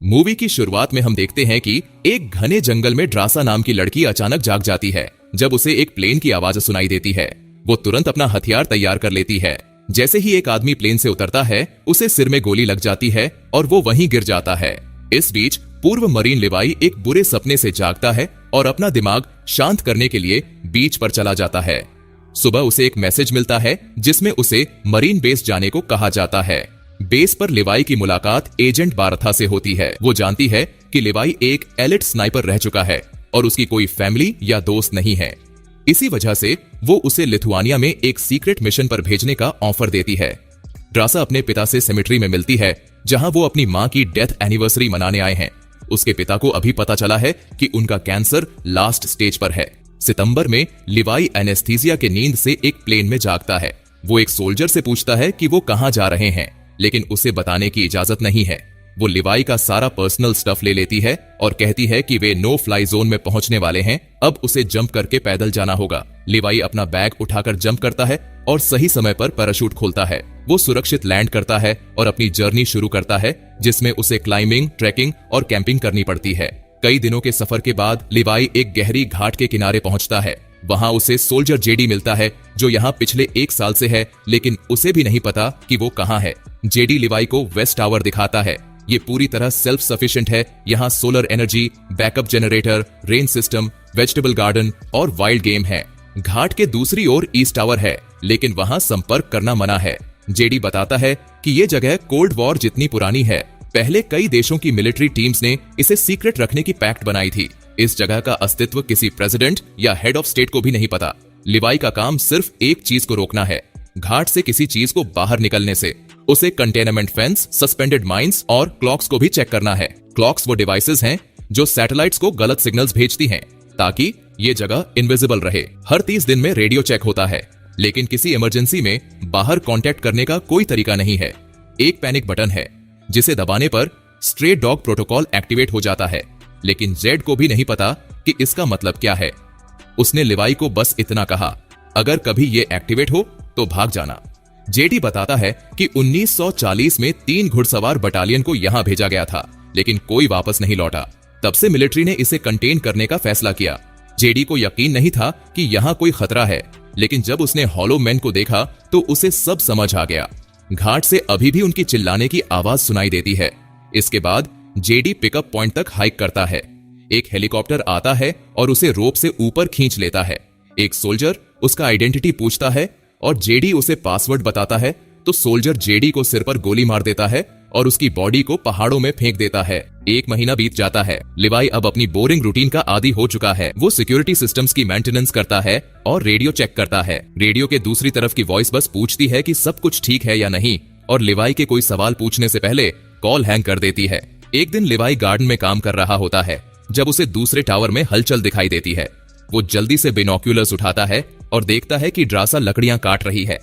Movie की शुरुआत में हम देखते हैं कि एक घने जंगल में ड्रासा नाम की लड़की अचानक जाग जाती है। जब उसे एक प्लेन की आवाज सुनाई देती है, वो तुरंत अपना हथियार तैयार कर लेती है। जैसे ही एक आदमी प्लेन से उतरता है, उसे सिर में गोली लग जाती है और वो वहीं गिर जाता है। इस बीच पूर्व मरीन लिवाई एक बुरे सपने से जागता है और अपना दिमाग शांत करने के लिए बीच पर चला जाता है। सुबह उसे एक मैसेज मिलता है जिसमें उसे मरीन बेस जाने को कहा जाता है। बेस पर लिवाई की मुलाकात एजेंट बारथा से होती है। वो जानती है कि लिवाई एक एलिट स्नाइपर रह चुका है और उसकी कोई फैमिली या दोस्त नहीं है। इसी वजह से वो उसे लिथुआनिया में एक सीक्रेट मिशन पर भेजने का ऑफर देती है। ड्रासा अपने पिता से सेमेट्री में मिलती है, जहां वो अपनी मां की डेथ एनिवर्सरी मनाने आए हैं। उसके पिता को अभी पता चला है कि उनका कैंसर लास्ट स्टेज पर है। सितंबर में लिवाई एनेस्थीसिया के नींद से एक प्लेन में जागता है। वो एक सोल्जर से पूछता है कि वो कहां जा रहे हैं, लेकिन उसे बताने की इजाजत नहीं है। वो लिवाई का सारा पर्सनल स्टफ ले लेती है और कहती है कि वे नो फ्लाई जोन में पहुंचने वाले हैं। अब उसे जंप करके पैदल जाना होगा। लिवाई अपना बैग उठाकर जंप करता है और सही समय पर पैराशूट खोलता है। वो सुरक्षित लैंड करता है और अपनी जर्नी शुरू करता है, जिसमें उसे क्लाइंबिंग, ट्रैकिंग और कैंपिंग करनी पड़ती है। कई दिनों के सफर के बाद लिवाई एक गहरी घाट के किनारे पहुंचता है। वहां उसे सोल्जर जेडी मिलता है, जो यहाँ पिछले 1 साल से है, लेकिन उसे भी नहीं पता कि वो कहाँ है। जेडी लिवाई को वेस्ट टावर दिखाता है। ये पूरी तरह सेल्फ सफिशिएंट है। यहाँ solar energy, backup generator, rain system, vegetable garden और वाइल्ड गेम है। घाट के दूसरी ओर ईस्ट टावर है, लेकिन वहाँ संपर्क करना मना है। जेडी बताता है कि ये जगह कोल्ड वॉर जितनी पुरानी है। पहले कई देशों की मिलिट्री टीम्स ने इसे सीक्रेट रखने की पैक्ट बनाई थी। इस जगह का अस्तित्व किसी प्रेसिडेंट या हेड ऑफ स्टेट को भी नहीं पता। लिवाई का काम सिर्फ एक चीज को रोकना है, घाट से किसी चीज को बाहर निकलने से। उसे कंटेनमेंट फेंस, सस्पेंडेड माइंस और क्लॉक्स को भी चेक करना है। क्लॉक्स वो डिवाइसेस हैं जो सैटेलाइट्स को गलत सिग्नल्स भेजती हैं, ताकि ये जगह इनविजिबल रहे। हर 30 दिन में रेडियो चेक होता है, लेकिन किसी इमरजेंसी में बाहर कांटेक्ट करने का कोई तरीका नहीं है। एक पैनिक बटन है, जिसे दबाने पर स्ट्रे डॉग प्रोटोकॉल एक्टिवेट हो जाता है, लेकिन जेड को भी नहीं पता कि इसका मतलब क्या है। उसने लिवाई को बस इतना कहा, अगर कभी ये एक्टिवेट हो तो भाग जाना। जेडी बताता है कि 1940 में 3 घुड़सवार बटालियन को यहां भेजा गया था, लेकिन कोई वापस नहीं लौटा। तब से मिलिट्री ने इसे कंटेन करने का फैसला किया। जेडी को यकीन नहीं था कि यहां कोई खतरा है, लेकिन जब उसने हॉलो मैन को देखा तो उसे सब समझ आ गया। घाट से अभी भी उनकी चिल्लाने की आवाज सुनाई देती है। इसके बाद जेडी पिकअप पॉइंट तक हाइक करता है। एक हेलीकॉप्टर आता है और उसे रोप से ऊपर खींच लेता है। एक सोल्जर उसका आइडेंटिटी पूछता है और जेडी उसे पासवर्ड बताता है, तो सोल्जर जेडी को सिर पर गोली मार देता है और उसकी बॉडी को पहाड़ों में फेंक देता है। 1 महीना बीत जाता है। लिवाई अब अपनी बोरिंग रूटीन का आदी हो चुका है। वो सिक्योरिटी सिस्टम्स की मेंटेनेंस करता है और रेडियो चेक करता है। रेडियो के दूसरी तरफ की वॉइस बस पूछती है कि सब कुछ ठीक है या नहीं, और लिवाई के कोई सवाल पूछने से पहले कॉल हैंग कर देती है। एक दिन लिवाई गार्डन में काम कर रहा होता है, जब उसे दूसरे टावर में हलचल दिखाई देती है। वो जल्दी से बिनोक्यूलर्स उठाता है और देखता है कि ड्रासा लकड़ियां काट रही है।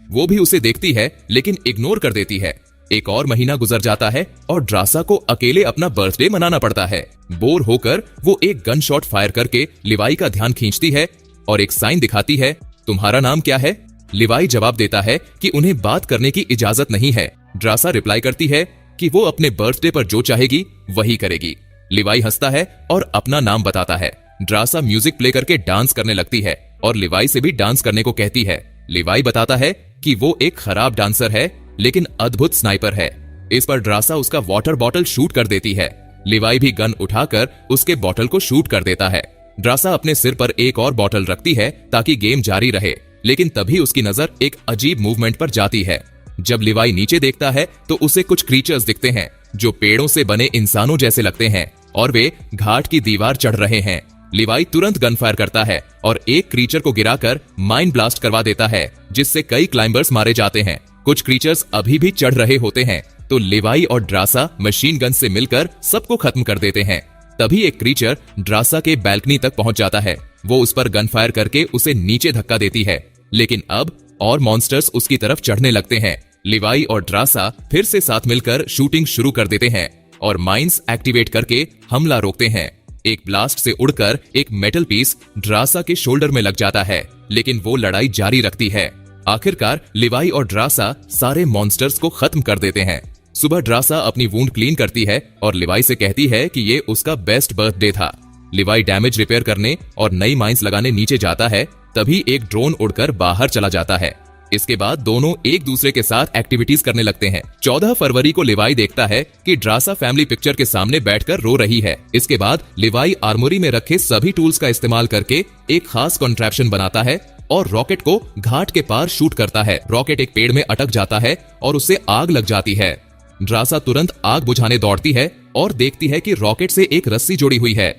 वो भी उसे देखती है, लेकिन इग्नोर कर देती है। एक और महीना गुजर जाता है और ड्रासा को अकेले अपना बर्थडे मनाना पड़ता है। बोर होकर वो एक गन शॉट फायर करके लिवाई का ध्यान खींचती है और एक साइन दिखाती है, तुम्हारा नाम क्या है? लिवाई जवाब देता है कि उन्हें बात करने की इजाजत नहीं है। ड्रासा रिप्लाई करती है कि वो अपने बर्थडे पर जो चाहेगी वही करेगी। लिवाई हंसता है और अपना नाम बताता है। ड्रासा म्यूजिक प्ले करके डांस करने लगती है और लिवाई से भी डांस करने को कहती है। लिवाई बताता है कि वो एक खराब डांसर है, लेकिन अद्भुत स्नाइपर है। इस पर ड्रासा उसका वाटर बॉटल शूट कर देती है। लिवाई भी गन उठाकर उसके बॉटल को शूट कर देता है। ड्रासा अपने सिर पर एक और बॉटल रखती है ताकि गेम जारी रहे, लेकिन तभी उसकी नजर एक अजीब मूवमेंट पर जाती है। जब लिवाई नीचे देखता है तो उसे कुछ क्रीचर्स दिखते हैं जो पेड़ों से बने इंसानों जैसे लगते हैं और वे घाट की दीवार चढ़ रहे हैं। लिवाई तुरंत गन फायर करता है और एक क्रीचर को गिराकर माइन ब्लास्ट करवा देता है, जिससे कई क्लाइंबर्स मारे जाते हैं। कुछ क्रीचर्स अभी भी चढ़ रहे होते हैं, तो लिवाई और ड्रासा मशीन गन से मिलकर सबको खत्म कर देते हैं। तभी एक क्रीचर ड्रासा के बैल्कनी तक पहुंच जाता है। वो उस पर गन फायर करके उसे नीचे धक्का देती है, लेकिन अब और मॉन्स्टर्स उसकी तरफ चढ़ने लगते हैं। लिवाई और ड्रासा फिर से साथ मिलकर शूटिंग शुरू कर देते हैं और माइंस एक्टिवेट करके हमला रोकते हैं। एक ब्लास्ट से उड़कर एक मेटल पीस ड्रासा के शोल्डर में लग जाता है, लेकिन वो लड़ाई जारी रखती है। आखिरकार लिवाई और ड्रासा सारे मॉन्स्टर्स को खत्म कर देते हैं। सुबह ड्रासा अपनी वूंड क्लीन करती है और लिवाई से कहती है कि ये उसका बेस्ट बर्थडे था। लिवाई डैमेज रिपेयर करने और नई माइंस लगाने नीचे जाता है, तभी एक ड्रोन उड़कर बाहर चला जाता है। इसके बाद दोनों एक दूसरे के साथ एक्टिविटीज करने लगते हैं। 14 फरवरी को लिवाई देखता है कि ड्रासा फैमिली पिक्चर के सामने बैठकर रो रही है। इसके बाद लिवाई आर्मोरी में रखे सभी टूल्स का इस्तेमाल करके एक खास कॉन्ट्रैप्शन बनाता है और रॉकेट को घाट के पार शूट करता है। रॉकेट एक पेड़ में अटक जाता है और उससे आग लग जाती है। ड्रासा तुरंत आग बुझाने दौड़ती है और देखती है कि रॉकेट से एक रस्सी जुड़ी हुई है।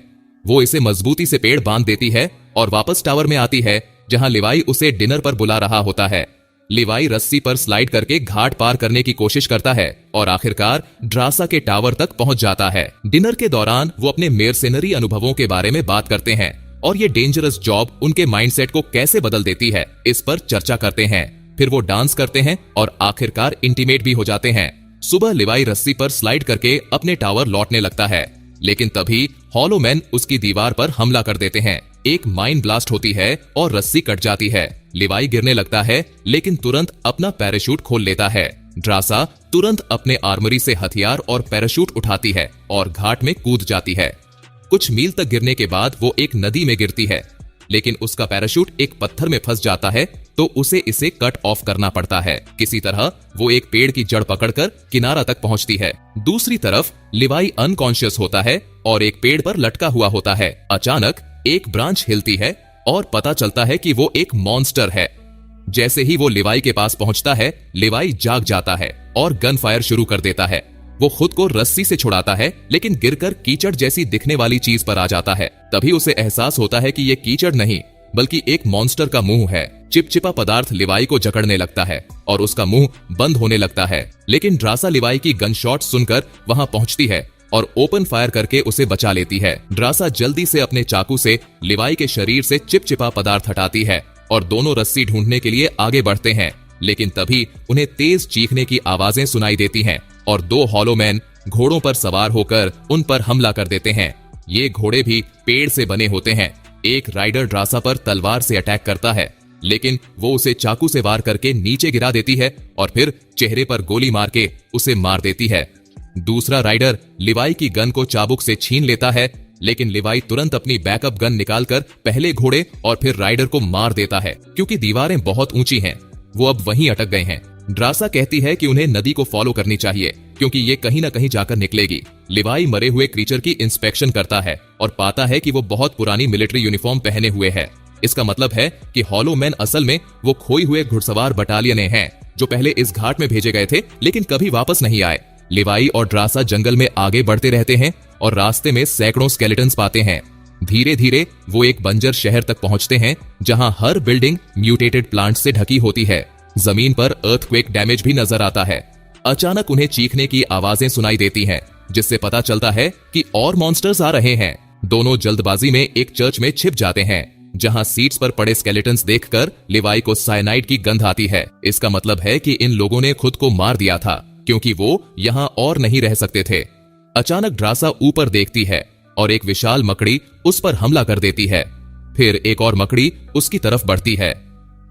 वो इसे मजबूती से पेड़ बांध देती है और वापस टावर में आती है, जहां लिवाई उसे डिनर पर बुला रहा होता है। लिवाई रस्सी पर स्लाइड करके घाट पार करने की कोशिश करता है और आखिरकार ड्रासा के टावर तक पहुंच जाता है। डिनर के दौरान वो अपने मेर्सेनरी अनुभवों के बारे में बात करते हैं और ये डेंजरस जॉब उनके माइंडसेट को कैसे बदल देती है, इस पर चर्चा करते हैं। फिर वो डांस करते हैं और आखिरकार इंटीमेट भी हो जाते हैं। सुबह लिवाई रस्सी पर स्लाइड करके अपने टावर लौटने लगता है, लेकिन तभी हॉलो मैन उसकी दीवार पर हमला कर देते हैं। एक माइन ब्लास्ट होती है और रस्सी कट जाती है। लिवाई गिरने लगता है, लेकिन तुरंत अपना पैराशूट खोल लेता है। ड्रासा तुरंत अपने आर्मरी से हथियार और पैराशूट उठाती है और घाट में कूद जाती है। कुछ मील तक गिरने के बाद वो एक नदी में गिरती है, लेकिन उसका पैराशूट एक पत्थर में फंस जाता है, तो उसे इसे कट ऑफ करना पड़ता है। किसी तरह वो एक पेड़ की जड़ पकड़कर किनारा तक पहुंचती है। दूसरी तरफ लिवाई अनकॉन्शियस होता है और एक पेड़ पर लटका हुआ होता है। अचानक एक ब्रांच हिलती है और पता चलता है कि वो एक मॉन्स्टर है। जैसे ही वो लिवाई के पास पहुंचता है, लिवाई जाग जाता है और गन फायर शुरू कर देता है। वो खुद को रस्सी से छुड़ाता है, लेकिन गिरकर कीचड़ जैसी दिखने वाली चीज पर आ जाता है। तभी उसे एहसास होता है कि ये कीचड़ नहीं, बल्कि एक मॉन्स्टर का मुंह है। चिपचिपा पदार्थ लिवाई को जकड़ने लगता है और उसका मुंह बंद होने लगता है, लेकिन ड्रासा लिवाई की गन शॉट सुनकर वहां पहुंचती है और ओपन फायर करके उसे बचा लेती है। ड्रासा जल्दी से अपने चाकू से लिवाई के शरीर से चिपचिपा पदार्थ हटाती है और दोनों रस्सी ढूंढने के लिए आगे बढ़ते हैं, लेकिन तभी उन्हें तेज चीखने की आवाजें सुनाई देती हैं और दो हॉलो मैन घोड़ों पर सवार होकर उन पर हमला कर देते हैं। ये घोड़े भी पेड़ से बने होते हैं। एक राइडर ड्रासा पर तलवार से अटैक करता है, लेकिन वो उसे चाकू से वार करके नीचे गिरा देती है और फिर चेहरे पर गोली मार के उसे मार देती है। दूसरा राइडर लिवाई की गन को चाबुक से छीन लेता है, लेकिन लिवाई तुरंत अपनी बैकअप गन निकालकर पहले घोड़े और फिर राइडर को मार देता है। क्योंकि दीवारें बहुत ऊंची हैं, वो अब वहीं अटक गए हैं। ड्रासा कहती है कि उन्हें नदी को फॉलो करनी चाहिए, क्योंकि ये कहीं न कहीं जाकर निकलेगी। लिवाई मरे हुए क्रीचर की इंस्पेक्शन करता है और पाता है कि वो बहुत पुरानी मिलिट्री यूनिफॉर्म पहने हुए है। इसका मतलब है कि हॉलो मैन असल में वो खोई हुए घुड़सवार बटालियन हैं, जो पहले इस घाट में भेजे गए थे, लेकिन कभी वापस नहीं आए। लिवाई और ड्रासा जंगल में आगे बढ़ते रहते हैं और रास्ते में सैकड़ों स्केलेटन्स पाते हैं। धीरे धीरे वो एक बंजर शहर तक पहुंचते हैं, जहां हर बिल्डिंग म्यूटेटेड प्लांट से ढकी होती है। जमीन पर अर्थक्वेक डैमेज भी नजर आता है। अचानक उन्हें चीखने की आवाजें सुनाई देती हैं, जिससे पता चलता है कि और मॉन्स्टर्स आ रहे हैं। दोनों जल्दबाजी में एक चर्च में छिप जाते हैं, जहां सीट्स पर पड़े स्केलेटन्स देखकर लिवाई को साइनाइड की गंध आती है। इसका मतलब है कि इन लोगों ने खुद को मार दिया था, क्योंकि वो यहाँ और नहीं रह सकते थे। अचानक ड्रासा ऊपर देखती है और एक विशाल मकड़ी उस पर हमला कर देती है। फिर एक और मकड़ी उसकी तरफ बढ़ती है।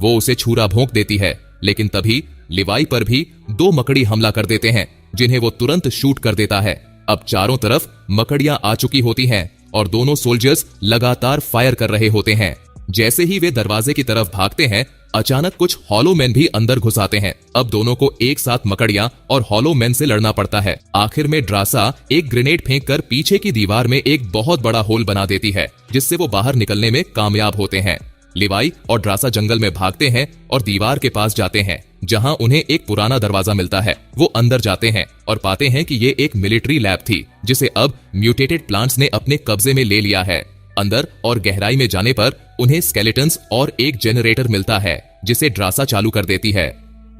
वो उसे छुरा भोंक देती है, लेकिन तभी लिवाई पर भी दो मकड़ी हमला कर देते हैं, जिन्हें वो तुरंत शूट कर देता है। अब चारों तरफ मकड़ियां आ चुकी होती हैं और दोनों सोल्जर्स लगातार फायर कर रहे होते हैं। जैसे ही वे दरवाजे की तरफ भागते हैं, अचानक कुछ हॉलो मैन भी अंदर घुस आते हैं। अब दोनों को एक साथ मकड़ियां और हॉलो मैन से लड़ना पड़ता है। आखिर में ड्रासा एक ग्रेनेड फेंककर पीछे की दीवार में एक बहुत बड़ा होल बना देती है, जिससे वो बाहर निकलने में कामयाब होते हैं। लिवाई और ड्रासा जंगल में भागते हैं और दीवार के पास जाते हैं, जहां उन्हें एक पुराना दरवाजा मिलता है। वो अंदर जाते हैं और पाते हैं कि ये एक मिलिट्री लैब थी, जिसे अब म्यूटेटेड प्लांट्स ने अपने कब्जे में ले लिया है। अंदर और गहराई में जाने पर उन्हें स्केलेटन्स और एक जनरेटर मिलता है, जिसे ड्रासा चालू कर देती है।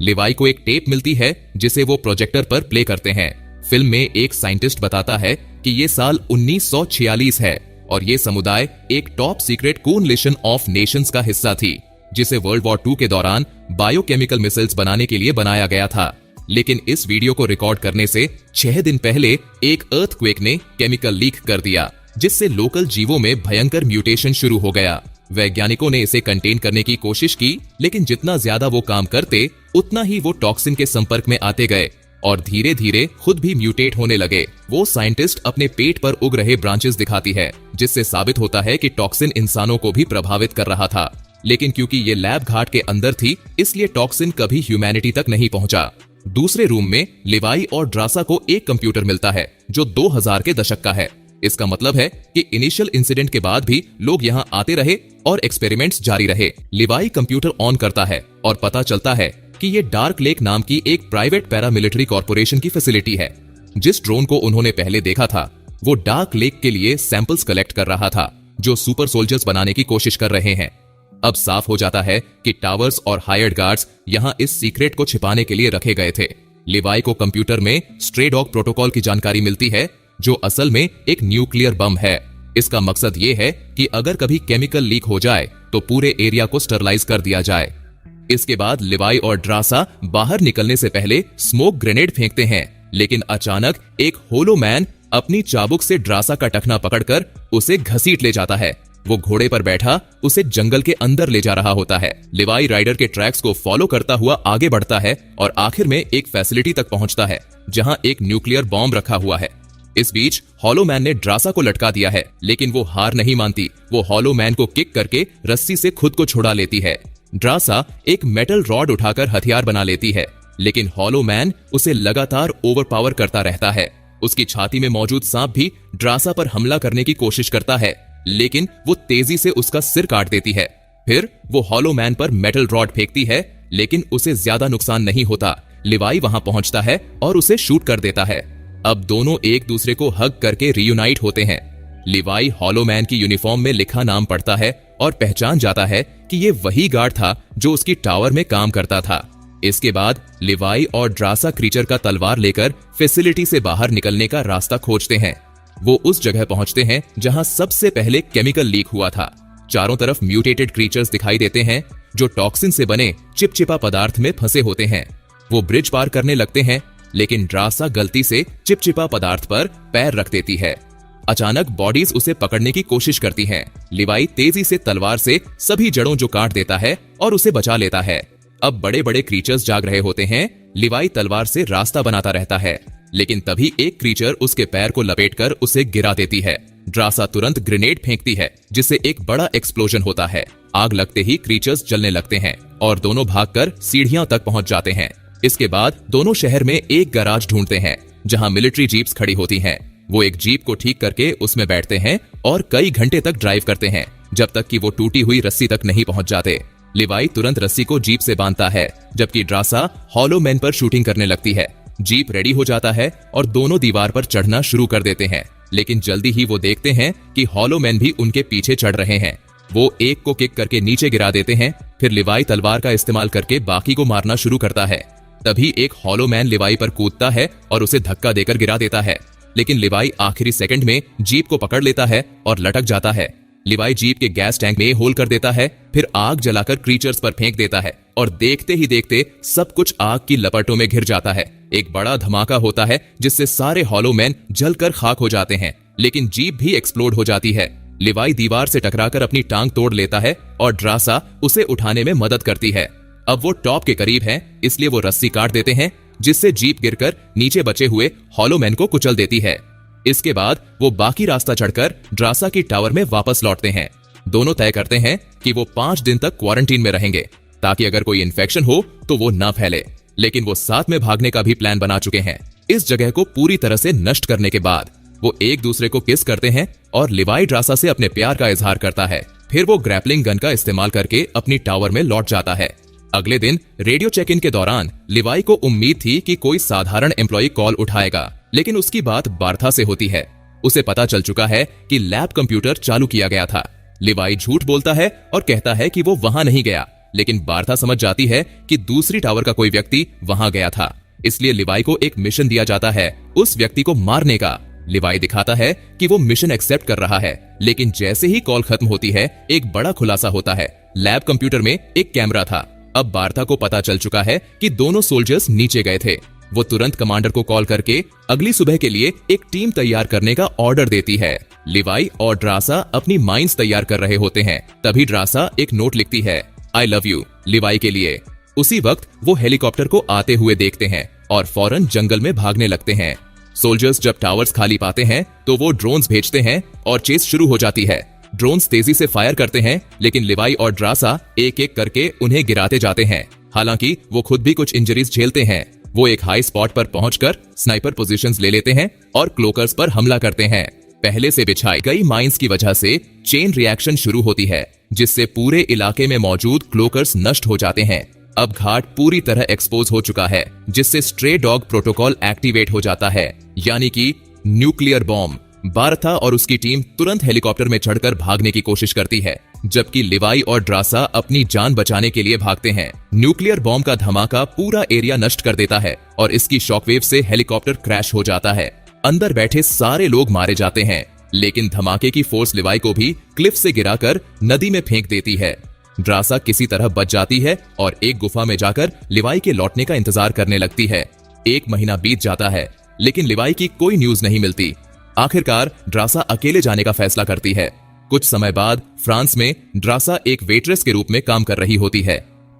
लिवाई को एक टेप मिलती है, जिसे वो प्रोजेक्टर पर प्ले करते हैं। फिल्म में एक साइंटिस्ट बताता है कि ये साल 1946 है और ये समुदाय एक top secret collision of Nations का हिस्सा थी, जिसे वर्ल्ड वॉर 2 के दौरान बायोकेमिकल मिसाइल्स बनाने के लिए बनाया गया था। लेकिन इस वीडियो को रिकॉर्ड करने से 6 दिन पहले एक अर्थक्वेक ने केमिकल लीक कर दिया, जिससे लोकल जीवों में भयंकर म्यूटेशन शुरू हो गया। वैज्ञानिकों ने इसे कंटेन करने की कोशिश की, लेकिन जितना ज्यादा वो काम करते, उतना ही वो टॉक्सिन के संपर्क में आते गए और धीरे धीरे खुद भी म्यूटेट होने लगे। वो साइंटिस्ट अपने पेट पर उग रहे ब्रांचेस दिखाती है, जिससे साबित होता है कि टॉक्सिन इंसानों को भी प्रभावित कर रहा था। लेकिन क्योंकि ये लैब घाट के अंदर थी, इसलिए टॉक्सिन कभी ह्यूमैनिटी तक नहीं पहुंचा। दूसरे रूम में लिवाई और ड्रासा को एक कंप्यूटर मिलता है जो 2000 के दशक का है। इसका मतलब है कि इनिशियल इंसिडेंट के बाद भी लोग यहाँ आते रहे और एक्सपेरिमेंट्स जारी रहे। लिवाई कंप्यूटर ऑन करता है और पता चलता है कि ये डार्क लेक नाम की एक प्राइवेट पैरामिलिट्री कॉर्पोरेशन की फैसिलिटी है। जिस ड्रोन को उन्होंने पहले देखा था, वो डार्क लेक के लिए सैंपल्स कलेक्ट कर रहा था, जो सुपर सोल्जर्स बनाने की कोशिश कर रहे हैं। अब साफ हो जाता है कि टावर्स और हायर्ड गार्ड्स यहां इस सीक्रेट को छिपाने के लिए रखे गए थे। लिवाई को कंप्यूटर में स्ट्रे डॉग प्रोटोकॉल की जानकारी मिलती है, जो असल में एक न्यूक्लियर बम है। इसका मकसद ये है कि अगर कभी केमिकल लीक हो जाए तो पूरे एरिया को स्टरलाइज कर दिया जाए। इसके बाद लिवाई और ड्रासा बाहर निकलने से पहले स्मोक ग्रेनेड फेंकते हैं, लेकिन अचानक एक होलो मैन अपनी चाबुक से ड्रासा का टखना पकड़कर उसे घसीट ले जाता है। वो घोड़े पर बैठा उसे जंगल के अंदर ले जा रहा होता है। लिवाई राइडर के ट्रैक्स को फॉलो करता हुआ आगे बढ़ता है और आखिर में एक फैसिलिटी तक पहुंचता है जहां एक न्यूक्लियर बॉम्ब रखा हुआ है। इस बीच हॉलो मैन ने ड्रासा को लटका दिया है, लेकिन वो हार नहीं मानती। वो हॉलो मैन को किक करके रस्सी से खुद को छुड़ा लेती है। ड्रासा एक मेटल रॉड उठाकर हथियार बना लेती है, लेकिन हॉलो मैन उसे लगातार ओवरपावर करता रहता है। उसकी छाती में मौजूद सांप भी ड्रासा पर हमला करने की कोशिश करता है, लेकिन वो तेजी से उसका सिर काट देती है। फिर वो हॉलो मैन पर मेटल रॉड फेंकती है, लेकिन उसे ज्यादा नुकसान नहीं होता। लिवाई वहां पहुंचता है और उसे शूट कर देता है। अब दोनों एक दूसरे को हग करके रियूनाइट होते हैं। लिवाई हॉलो मैन की यूनिफॉर्म में लिखा नाम पढ़ता है और पहचान जाता है कि ये वही गार्ड था जो उसकी टावर में काम करता था। इसके बाद लिवाई और ड्रासा क्रीचर का तलवार लेकर फैसिलिटी से बाहर निकलने का रास्ता खोजते हैं। वो उस जगह पहुंचते हैं जहां सबसे पहले केमिकल लीक हुआ था। चारों तरफ म्यूटेटेड क्रीचर्स दिखाई देते हैं जो टॉक्सिन से बने चिपचिपा पदार्थ में फंसे होते हैं। वो ब्रिज पार करने लगते हैं, लेकिन ड्रासा गलती से चिपचिपा पदार्थ पर पैर रख देती है। अचानक बॉडीज उसे पकड़ने की कोशिश करती हैं। लिवाई तेजी से तलवार से सभी जड़ों जो काट देता है और उसे बचा लेता है। अब बड़े बड़े क्रीचर्स जाग रहे होते हैं। लिवाई तलवार से रास्ता बनाता रहता है, लेकिन तभी एक क्रीचर उसके पैर को लपेटकर उसे गिरा देती है। ड्रासा तुरंत ग्रेनेड फेंकती है, जिससे एक बड़ा एक्सप्लोजन होता है। आग लगते ही क्रीचर्स जलने लगते हैं और दोनों भागकर सीढ़ियां तक पहुंच जाते हैं। इसके बाद दोनों शहर में एक गैराज ढूंढते हैं जहां मिलिट्री जीप्स खड़ी होती हैं। वो एक जीप को ठीक करके उसमें बैठते हैं और कई घंटे तक ड्राइव करते हैं, जब तक कि वो टूटी हुई रस्सी तक नहीं पहुंच जाते। लिवाई तुरंत रस्सी को जीप से बांधता है, जबकि ड्रासा हॉलो मैन पर शूटिंग करने लगती है। जीप रेडी हो जाता है और दोनों दीवार पर चढ़ना शुरू कर देते हैं, लेकिन जल्दी ही वो देखते हैं कि हॉलो मैन भी उनके पीछे चढ़ रहे हैं। वो एक को किक करके नीचे गिरा देते हैं। फिर लिवाई तलवार का इस्तेमाल करके बाकी को मारना शुरू करता है। तभी एक हॉलो मैन लिवाई पर कूदता है और उसे धक्का देकर गिरा देता है, लेकिन लिवाई आखिरी सेकंड में जीप को पकड़ लेता है और लटक जाता है। लिवाई जीप के गैस टैंक में होल कर देता है, फिर आग जलाकर क्रीचर्स पर फेंक देता है और देखते ही देखते सब कुछ आग की लपटों में घिर जाता है। एक बड़ा धमाका होता है जिससे सारे हॉलो मैन जलकर खाक हो जाते हैं, लेकिन जीप भी एक्सप्लोड हो जाती है। लिवाई दीवार से टकराकर अपनी टांग तोड़ लेता है और ड्रासा उसे उठाने में मदद करती है। अब वो टॉप के करीब है, इसलिए वो रस्सी काट देते हैं, जिससे जीप गिरकर नीचे बचे हुए हॉलो मैन को कुचल देती है। इसके बाद वो बाकी रास्ता चढ़कर ड्रासा की टावर में वापस लौटते हैं। दोनों तय करते हैं कि वो 5 दिन तक क्वारंटीन में रहेंगे, ताकि अगर कोई इन्फेक्शन हो तो वो ना फैले। लेकिन वो साथ में भागने का भी प्लान बना चुके हैं। इस जगह को पूरी तरह से नष्ट करने के बाद वो एक दूसरे को किस करते हैं और लिवाई ड्रासा से अपने प्यार का इजहार करता है। फिर वो ग्रैपलिंग गन का इस्तेमाल करके अपनी टावर में लौट जाता है। अगले दिन रेडियो चेक इन के दौरान लिवाई को उम्मीद थी कि कोई साधारण एम्प्लॉय कॉल उठाएगा, लेकिन उसकी बात बार्था से होती है। उसे पता चल चुका है कि लैब कंप्यूटर चालू किया गया था। लिवाई झूठ बोलता है और कहता है कि वो वहां नहीं गया, लेकिन बार्था समझ जाती है कि दूसरी टावर का कोई व्यक्ति वहां गया था। इसलिए लिवाई को एक मिशन दिया जाता है उस व्यक्ति को मारने का। लिवाई दिखाता है कि वो मिशन एक्सेप्ट कर रहा है, लेकिन जैसे ही कॉल खत्म होती है एक बड़ा खुलासा होता है। लैब कंप्यूटर में एक कैमरा था। अब बार्था को पता चल चुका है कि दोनों सोल्जर्स नीचे गए थे। वो तुरंत कमांडर को कॉल करके अगली सुबह के लिए एक टीम तैयार करने का ऑर्डर देती है। लिवाई और ड्रासा अपनी माइंस तैयार कर रहे होते हैं। तभी ड्रासा एक नोट लिखती है, आई लव यू, लिवाई के लिए। उसी वक्त वो हेलीकॉप्टर को आते हुए देखते हैं और फौरन जंगल में भागने लगते हैं। सोल्जर्स जब टावर्स खाली पाते हैं तो वो ड्रोन्स भेजते हैं और चेस शुरू हो जाती है। ड्रोन्स तेजी से फायर करते हैं, लेकिन लिवाई और ड्रासा एक एक करके उन्हें गिराते जाते हैं। हालांकि वो खुद भी कुछ इंजरीज झेलते हैं। वो एक हाई स्पॉट पर पहुंचकर स्नाइपर पोजीशंस ले लेते हैं और क्लोकर्स पर हमला करते हैं। पहले से बिछाई गई माइंस की वजह से चेन रिएक्शन शुरू होती है, जिससे पूरे इलाके में मौजूद क्लोकर्स नष्ट हो जाते हैं। अब घाट पूरी तरह एक्सपोज हो चुका है, जिससे स्ट्रे डॉग प्रोटोकॉल एक्टिवेट हो जाता है, यानी कि न्यूक्लियर बॉम्ब। बारथा और उसकी टीम तुरंत हेलीकॉप्टर में चढ़कर भागने की कोशिश करती है, जबकि लिवाई और ड्रासा अपनी जान बचाने के लिए भागते हैं। न्यूक्लियर बॉम्ब का धमाका पूरा एरिया नष्ट कर देता है और इसकी शॉकवेव से हेलीकॉप्टर क्रैश हो जाता है। अंदर बैठे सारे लोग मारे जाते हैं, लेकिन धमाके की फोर्स लिवाई को भी क्लिफ से गिराकर नदी में फेंक देती है। ड्रासा किसी तरह बच जाती है और एक गुफा में जाकर लिवाई के लौटने का इंतजार करने लगती है। 1 महीना बीत जाता है, लेकिन लिवाई की कोई न्यूज नहीं मिलती। आखिरकार ड्रासा अकेले जाने का फैसला करती है। कुछ समय बाद फ्रांस में ड्रासा एक वेट्रेस के रूप में काम कर रही होती है।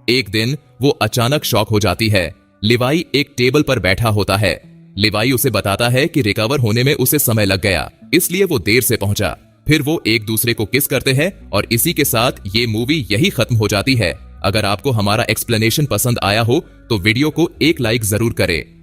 एक दिन वो अचानक शॉक हो जाती है। लिवाई एक टेबल पर बैठा होता है। लिवाई उसे बताता है कि रिकवर होने में उसे समय लग गया, इसलिए वो देर से पहुंचा। फिर वो एक दूसरे को किस करते हैं और इसी के साथ ये मूवी यही खत्म हो जाती है। अगर आपको हमारा एक्सप्लेनेशन पसंद आया हो तो वीडियो को एक लाइक जरूर करें।